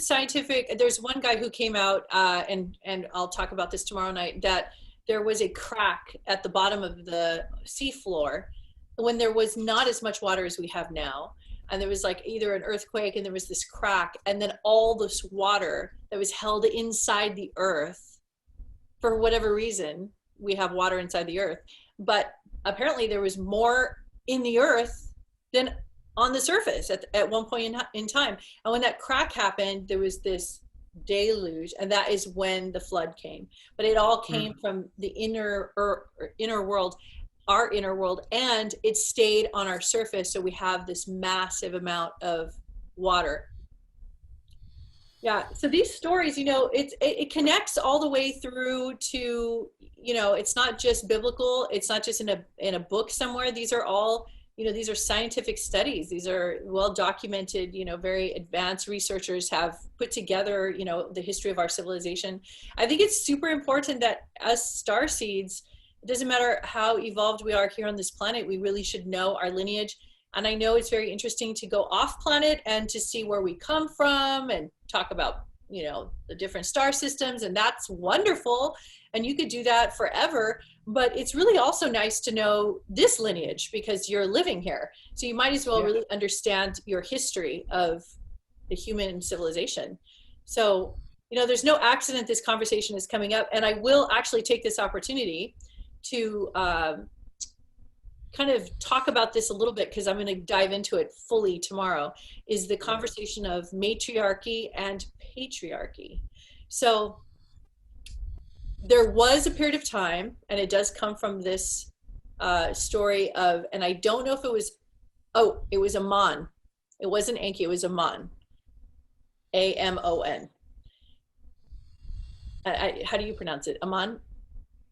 there's one guy who came out, and I'll talk about this tomorrow night, that there was a crack at the bottom of the seafloor when there was not as much water as we have now. And there was like either an earthquake and there was this crack, and then all this water that was held inside the earth, for whatever reason, we have water inside the earth. But apparently there was more in the earth than on the surface at one point in time. And when that crack happened, there was this deluge, and that is when the flood came. But it all came from the inner world, our inner world, and it stayed on our surface, so we have this massive amount of water. Yeah, so these stories, you know, it connects all the way through to, you know, it's not just biblical, it's not just in a book somewhere. These are all, you know, these are scientific studies. These are well documented, you know, very advanced researchers have put together, you know, the history of our civilization. I think it's super important that as starseeds, it doesn't matter how evolved we are here on this planet, we really should know our lineage. And I know it's very interesting to go off planet and to see where we come from and talk about, you know, the different star systems, and that's wonderful. And you could do that forever. But it's really also nice to know this lineage because you're living here. So you might as well really understand your history of the human civilization. So, you know, there's no accident this conversation is coming up. And I will actually take this opportunity to kind of talk about this a little bit because I'm going to dive into it fully tomorrow, is the conversation of matriarchy and patriarchy. So there was a period of time, and it does come from this story of, and I don't know if it was, oh, it was Amon. It wasn't Enki, it was Amon. Amon. How do you pronounce it? Amon?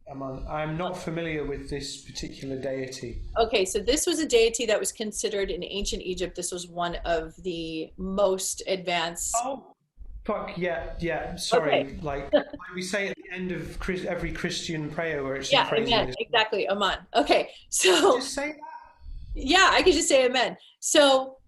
I'm not familiar with this particular deity. Okay, so this was a deity that was considered in ancient Egypt. This was one of the most advanced. Oh, fuck, yeah. Sorry, Okay. like we say at the end of every Christian prayer where it's Amen. Exactly, Amen. Okay, so just say that. Yeah, I could just say Amen. So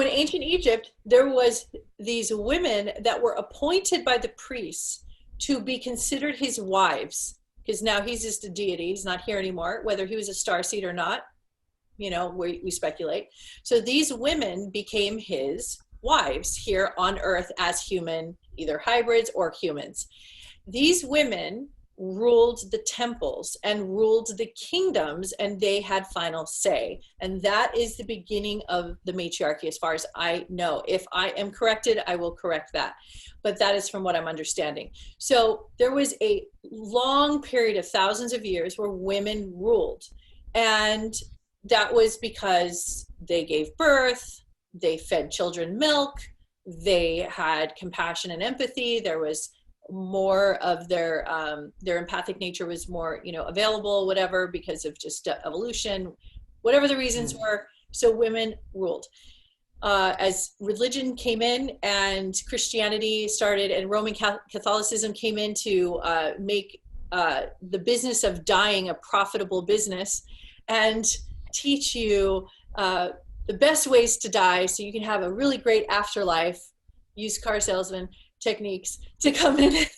in ancient Egypt, there was these women that were appointed by the priests to be considered his wives, because now he's just a deity. He's not here anymore, whether he was a starseed or not, we speculate. So these women became his wives here on Earth as human, either hybrids or humans. These women ruled the temples and ruled the kingdoms, and they had final say. And that is the beginning of the matriarchy, as far as I know. If I am corrected, I will correct that. But that is from what I'm understanding. So there was a long period of thousands of years where women ruled. And that was because they gave birth, they fed children milk, they had compassion and empathy. There was more of their empathic nature was more, available, whatever, because of just evolution, whatever the reasons were. So women ruled. As religion came in and Christianity started and Roman Catholicism came in to make the business of dying a profitable business and teach you the best ways to die so you can have a really great afterlife, used car salesman techniques to come in and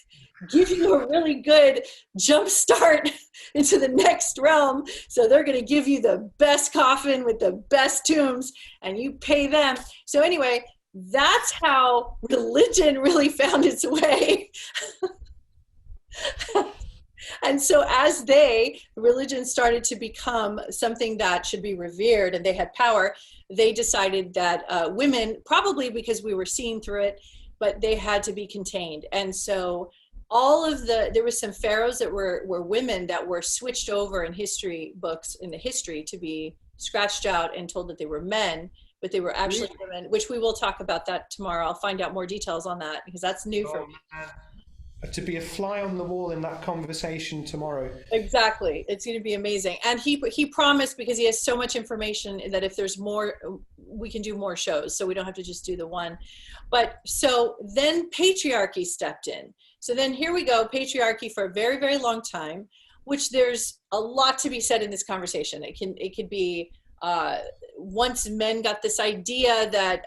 give you a really good jump start into the next realm. So they're going to give you the best coffin with the best tombs and you pay them. So anyway, that's how religion really found its way. And so as religion started to become something that should be revered and they had power, they decided that women, probably because we were seeing through it, but they had to be contained. And so there was some pharaohs that were women that were switched over in history books in the history to be scratched out and told that they were men, but they were actually women, which we will talk about that tomorrow. I'll find out more details on that because that's new for me. To be a fly on the wall in that conversation tomorrow. Exactly. It's going to be amazing. And he promised, because he has so much information, that if there's more, we can do more shows. So we don't have to just do the one. But so then patriarchy stepped in. So then here we go, patriarchy for a very, very long time, which there's a lot to be said in this conversation. It could be once men got this idea that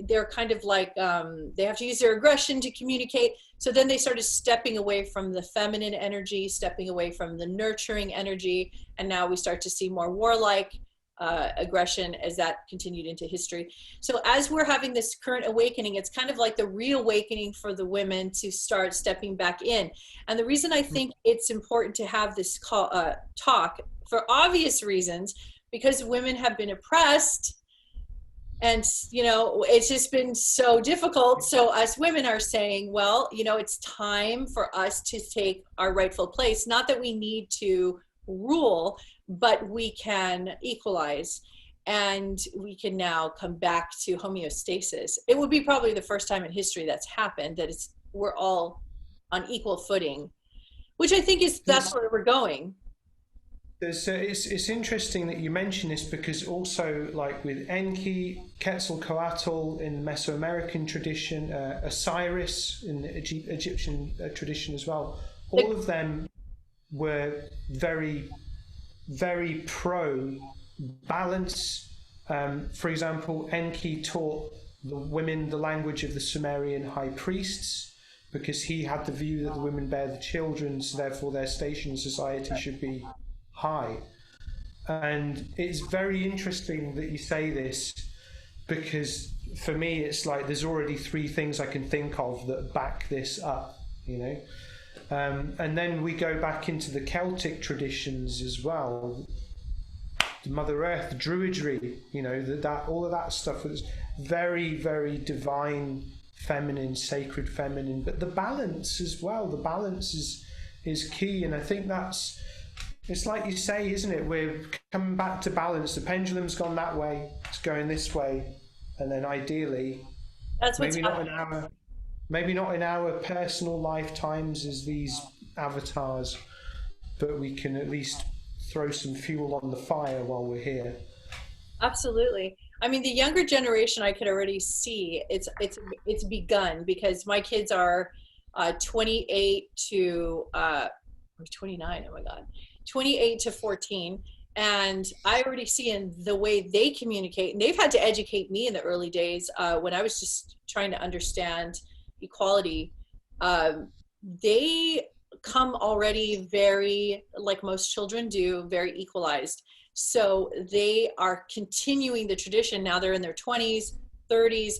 they're kind of like, they have to use their aggression to communicate. So then they started stepping away from the feminine energy, stepping away from the nurturing energy. And now we start to see more warlike aggression as that continued into history. So as we're having this current awakening, it's kind of like the reawakening for the women to start stepping back in. And the reason I think it's important to have this talk, for obvious reasons, because women have been oppressed and, it's just been so difficult. So us women are saying, well, it's time for us to take our rightful place. Not that we need to rule, but we can equalize and we can now come back to homeostasis. It would be probably the first time in history that's happened, that we're all on equal footing, which I think that's where we're going. It's interesting that you mention this, because also, like with Enki, Quetzalcoatl in the Mesoamerican tradition, Osiris in the Egyptian tradition as well, all of them were very, very pro balance. For example, Enki taught the women the language of the Sumerian high priests, because he had the view that the women bear the children, so therefore their station in society should be high. And it's very interesting that you say this, because for me it's like there's already three things I can think of that back this up, And then we go back into the Celtic traditions as well, the Mother Earth, Druidry, that all of that stuff was very, very divine, feminine, sacred feminine, but the balance as well. The balance is key, and I think it's like you say, isn't it? We're coming back to balance. The pendulum's gone that way, it's going this way, and then ideally, that's what's maybe not in our personal lifetimes as these avatars, but we can at least throw some fuel on the fire while we're here. Absolutely. I mean, the younger generation, I could already see it's begun, because my kids are 28 to 29. Oh my God, 28 to 14. And I already see in the way they communicate, and they've had to educate me in the early days when I was just trying to understand equality. They come already very, like most children do, very equalized. So they are continuing the tradition. Now they're in their 20s, 30s,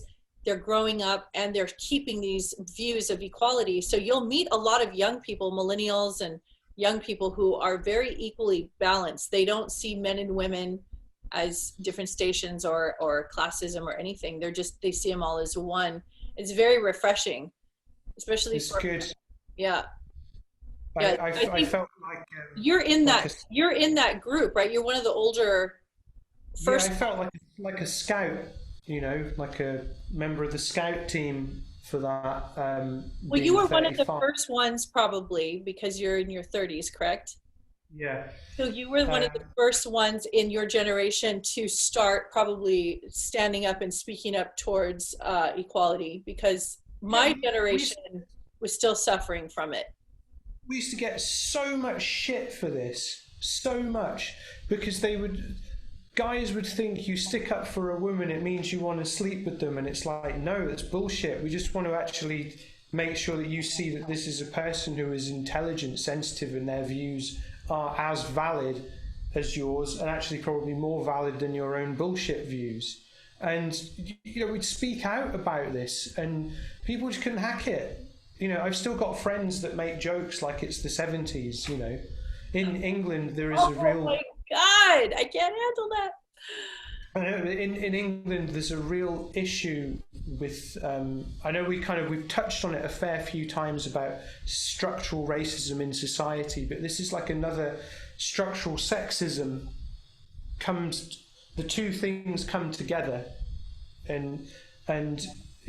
they're growing up, and they're keeping these views of equality. So you'll meet a lot of young people, millennials and young people, who are very equally balanced. They don't see men and women as different stations or classism or anything. They see them all as one. It's very refreshing, especially it's good. Yeah. Yeah, I felt like you're in that group, right? You're one of the older first. Yeah, I felt like a scout, like a member of the scout team for that. Well, you were one of the first ones, probably, because you're in your 30s, correct? Yeah. So you were one of the first ones in your generation to start probably standing up and speaking up towards equality, because my generation was still suffering from it. We used to get so much shit for this, so much, because guys would think you stick up for a woman, it means you want to sleep with them, and it's like, no, that's bullshit. We just want to actually make sure that you see that this is a person who is intelligent, sensitive, and their views are as valid as yours, and actually probably more valid than your own bullshit views. And we'd speak out about this, and people just couldn't hack it. I've still got friends that make jokes like it's the 70s. In England there is a real. Oh my God, I can't handle that. I know, in England there's a real issue with. I know we've touched on it a fair few times about structural racism in society, but this is like another structural sexism. The two things come together, and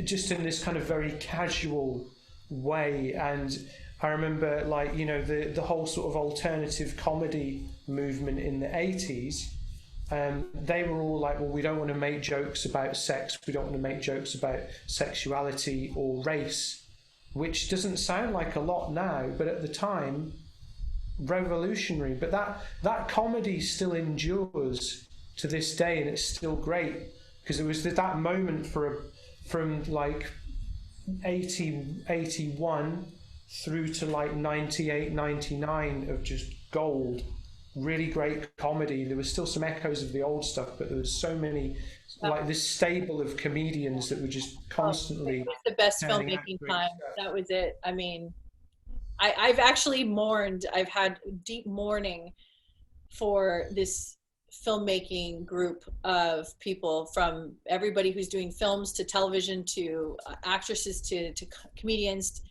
just in this kind of very casual way. And I remember, the whole sort of alternative comedy movement in the 80s, they were all like, well, we don't want to make jokes about sex, we don't want to make jokes about sexuality or race, which doesn't sound like a lot now, but at the time, revolutionary. But that comedy still endures to this day, and it's still great, because it was that moment from 81 through to 98, 99 of just gold, really great comedy. There was still some echoes of the old stuff, but there was so many, this stable of comedians that were just constantly. It was the best filmmaking time. That was it. I mean, I've actually mourned. I've had deep mourning for this filmmaking group of people, from everybody who's doing films to television to actresses to comedians.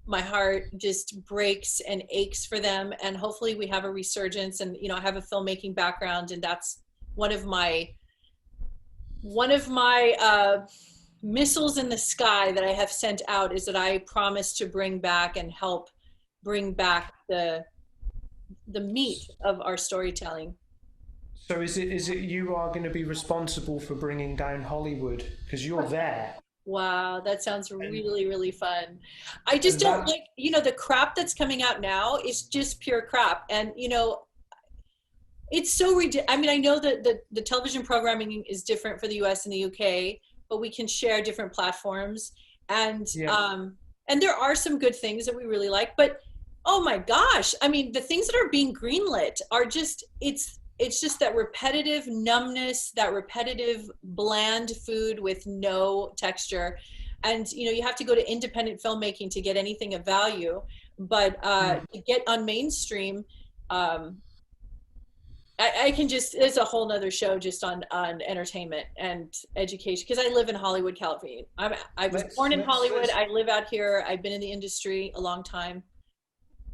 My heart just breaks and aches for them, and hopefully we have a resurgence. And I have a filmmaking background, and that's one of my missiles in the sky that I have sent out, is that I promise to bring back and help bring back the meat of our storytelling. So is it you are going to be responsible for bringing down Hollywood, because you're there? Wow, that sounds really, really fun. I just don't like, the crap that's coming out now is just pure crap. And, it's so ridiculous. I mean, I know that the television programming is different for the US and the UK, but we can share different platforms. And, and there are some good things that we really like, but oh my gosh, I mean, the things that are being greenlit are just, it's just that repetitive numbness, that repetitive bland food with no texture. And, you have to go to independent filmmaking to get anything of value. but to get on mainstream, um, I can just, it's a whole nother show just on entertainment and education, because I live in Hollywood, California. I was born in Hollywood. I live out here. I've been in the industry a long time.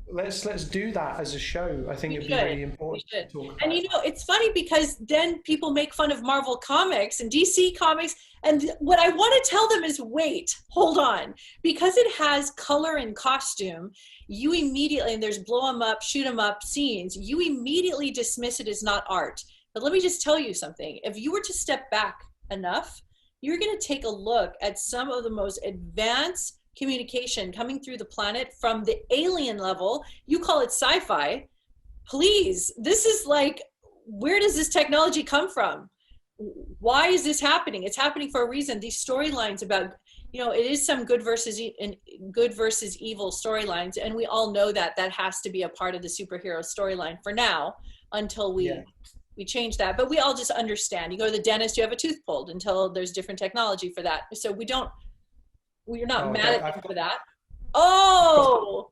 Let's do that as a show. I think it'd be really important to talk about. And you know, it's funny because then people make fun of Marvel Comics and DC Comics, and what I want to tell them is, wait, hold on, because it has color and costume, you immediately, and there's blow 'em up, shoot 'em up scenes, you immediately dismiss it as not art. But let me just tell you something. If you were to step back enough, you're going to take a look at some of the most advanced communication coming through the planet from the alien level. You call it sci-fi. Please, this is like, where does this technology come from? Why is this happening? It's happening for a reason. These storylines about, you know, it is some good versus evil storylines, and we all know that has to be a part of the superhero storyline for now, until we change that. But we all just understand. You go to the dentist, you have a tooth pulled, until there's different technology for that. So we're not mad at them for that. Oh,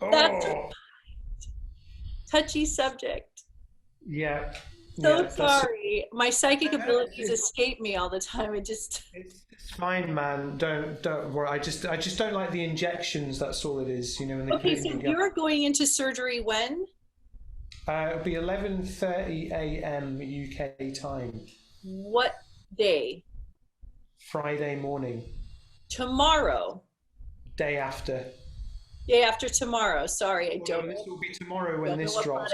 that's a touchy subject. Yeah. So sorry. My psychic abilities escape me all the time. It's fine, man. Don't worry. I just don't like the injections. That's all it is. You know. Okay, so you're going into surgery when? It'll be 11:30 a.m. UK time. What day? Friday morning. Tomorrow. Day after. Day after tomorrow. Sorry, I don't. This will be tomorrow when this drops.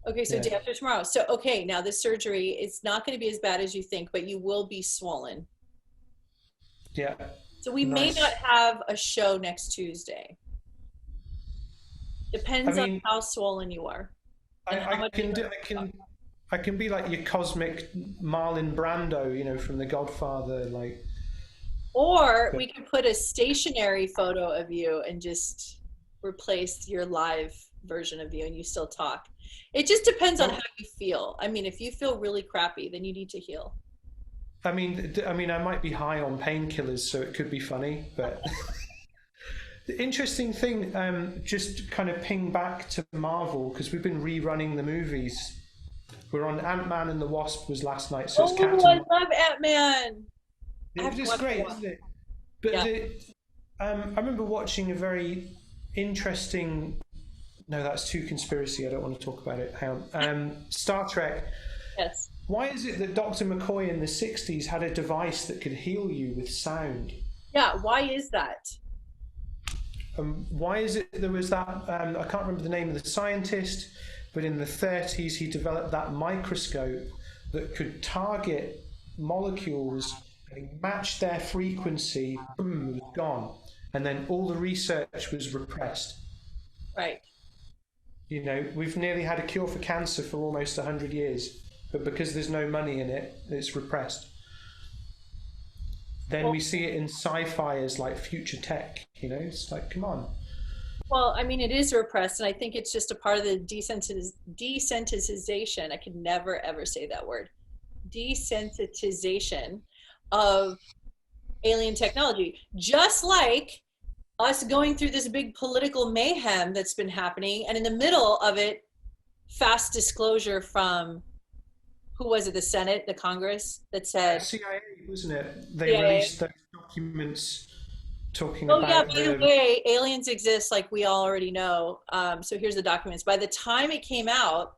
Okay, so day after tomorrow. So, okay, now this surgery, it's not going to be as bad as you think, but you will be swollen. Yeah. So we may not have a show next Tuesday. Depends on how swollen you are. I can be like your cosmic Marlon Brando, you know, from The Godfather, like. Or we could put a stationary photo of you and just replace your live version of you, and you still talk. It just depends on how you feel. I mean, if you feel really crappy, then you need to heal. I mean, I might be high on painkillers, so it could be funny. But the interesting thing, just kind of ping back to Marvel, because we've been rerunning the movies. We're on Ant-Man and the Wasp was last night, so it's Captain. I love Ant-Man. It's just great, isn't it? But I remember watching a very interesting. No, that's too conspiracy. I don't want to talk about it. Star Trek. Yes. Why is it that Dr. McCoy in the 60s had a device that could heal you with sound? Yeah, why is that? Why is it there was that, I can't remember the name of the scientist, but in the 30s he developed that microscope that could target molecules and match their frequency, boom, it was gone. And then all the research was repressed. Right. You know, we've nearly had a cure for cancer for almost 100 years, but because there's no money in it, it's repressed. Then we see it in sci-fi as like future tech, you know, it's like, come on. Well, I mean, it is repressed, and I think it's just a part of the desensitization. I can never, ever say that word. Desensitization of alien technology. Just like us going through this big political mayhem that's been happening, and in the middle of it, fast disclosure from, who was it, the Senate, the Congress, that said... CIA, wasn't it? They released those documents talking about... Oh yeah, by the way, aliens exist, like we all already know. So here's the documents. By the time it came out,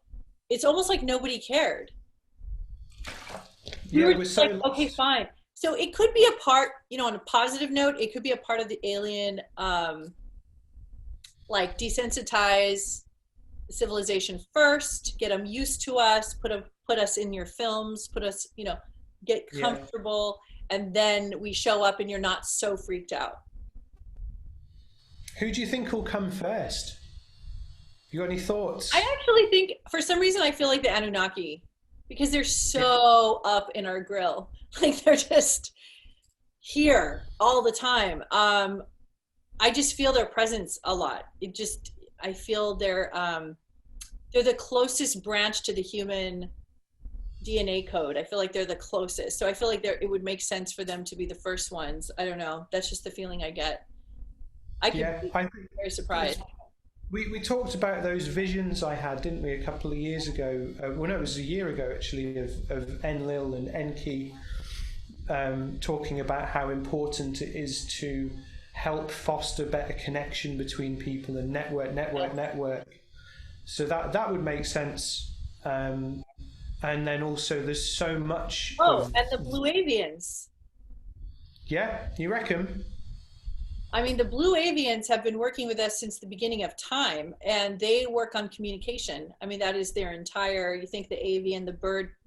it's almost like nobody cared. Yeah, it was so like, okay, fine. So it could be a part, you know, on a positive note, it could be a part of the alien, like desensitize civilization first, get them used to us, put us in your films, put us, you know, get comfortable, and then we show up and you're not so freaked out. Who do you think will come first? You got any thoughts? I actually think, for some reason, I feel like the Anunnaki, because they're so up in our grill. Like they're just here all the time. I just feel their presence a lot. I feel they're the closest branch to the human DNA code. I feel like they're the closest. So I feel like it would make sense for them to be the first ones. I don't know. That's just the feeling I get. I could Yeah, be I think very surprised. we talked about those visions I had, didn't we, a couple of years ago? Well, no, it was a year ago actually, of Enlil and Enki talking about how important it is to help foster better connection between people and network. So that would make sense. And then also, there's so much Oh, of, and the blue avians. yeah, you reckon? I mean, the blue avians have been working with us since the beginning of time, and they work on communication. I mean, that is their entire, you think the avian, the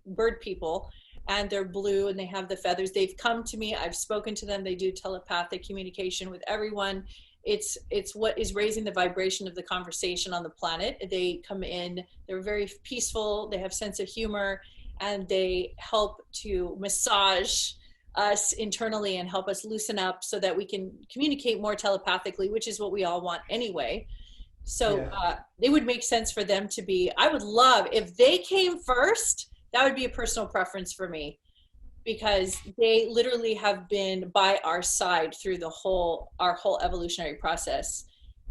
bird people, and they're blue and they have the feathers. They've come to me, I've spoken to them, they do telepathic communication with everyone. It's what is raising the vibration of the conversation on the planet. They come in, they're very peaceful, they have sense of humor, and they help to massage us internally and help us loosen up so that we can communicate more telepathically, which is what we all want anyway. So Yeah. it would make sense for them to be, I would love if they came first. That would be a personal preference for me, because they literally have been by our side through our whole evolutionary process,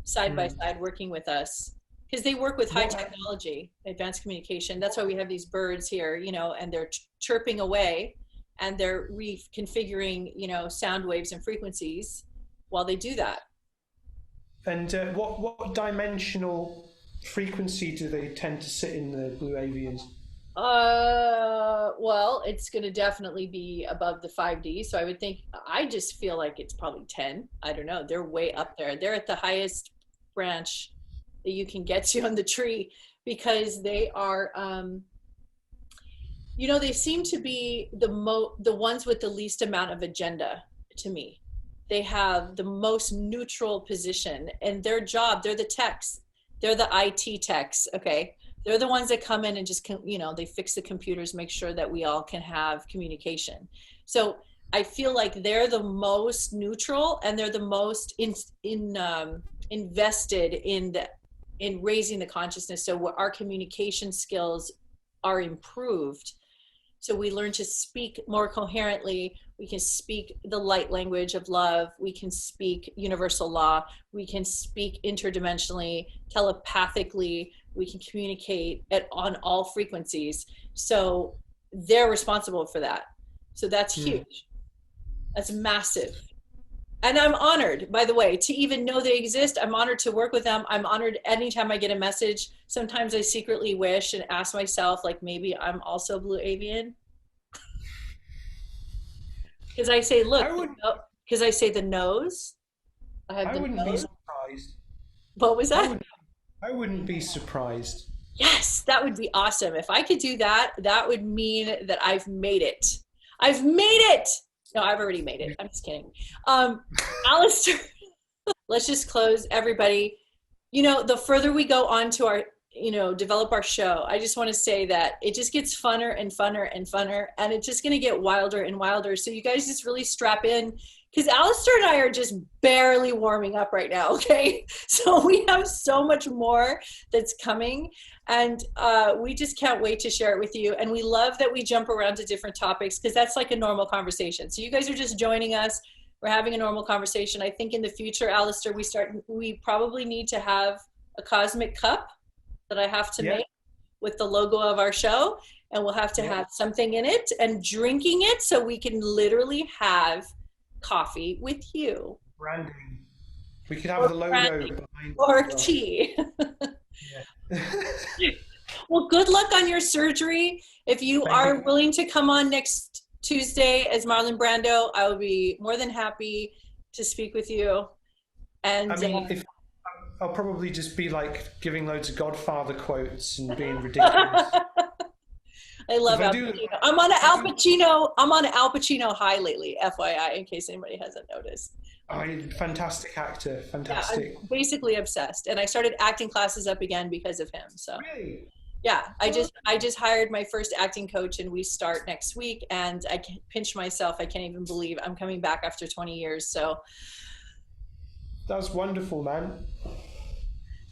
side by side, working with us, because they work with high What technology, advanced communication. That's why we have these birds here, and they're chirping away, and they're reconfiguring, sound waves and frequencies while they do that. and what dimensional frequency do they tend to sit in, the blue avians? Well, it's going to definitely be above the 5D. So I just feel like it's probably 10. I don't know. They're way up there. They're at the highest branch that you can get to on the tree, because they are, they seem to be the ones with the least amount of agenda to me. They have the most neutral position, and their job, they're the techs. They're the IT techs, okay? They're the ones that come in and just, they fix the computers, make sure that we all can have communication. So I feel like they're the most neutral, and they're the most invested in raising the consciousness, so our communication skills are improved. So we learn to speak more coherently. We can speak the light language of love. We can speak universal law. We can speak interdimensionally, telepathically. We can communicate on all frequencies. So they're responsible for that. So that's huge. That's massive. And I'm honored, by the way, to even know they exist. I'm honored to work with them. I'm honored anytime I get a message. Sometimes I secretly wish and ask myself, like, maybe I'm also blue avian. Because I say, look, because I say the nose. I wouldn't be surprised. What was that? I wouldn't be surprised. Yes, that would be awesome. If I could do that, that would mean that I've made it. I've made it. No, I've already made it. I'm just kidding. Alastair, let's just close, everybody. The further we go on to our, develop our show, I just want to say that it just gets funner and funner and funner, and it's just going to get wilder and wilder. So you guys just really strap in, because Alastair and I are just barely warming up right now, okay? So we have so much more that's coming, and we just can't wait to share it with you. And we love that we jump around to different topics, because that's like a normal conversation. So you guys are just joining us. We're having a normal conversation. I think in the future, Alastair, we probably need to have a cosmic cup that I have to make with the logo of our show, and we'll have to have something in it and drinking it, so we can literally have coffee with you. Branding. We could have the logo behind or tea. Well, good luck on your surgery. If you are willing to come on next Tuesday as Marlon Brando, I will be more than happy to speak with you. And I mean, I'll probably just be like giving loads of Godfather quotes and being ridiculous. I love Al Pacino. I'm on an Al Pacino high lately, FYI, in case anybody hasn't noticed. Oh, fantastic actor, fantastic. Yeah, I'm basically obsessed, and I started acting classes up again because of him. So really? Yeah, I just hired my first acting coach, and we start next week, and I can pinch myself. I can't even believe I'm coming back after 20 years. So that's wonderful, man.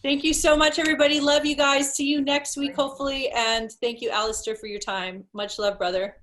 Thank you so much, everybody. Love you guys. See you next week, hopefully. And thank you, Alastair, for your time. Much love, brother.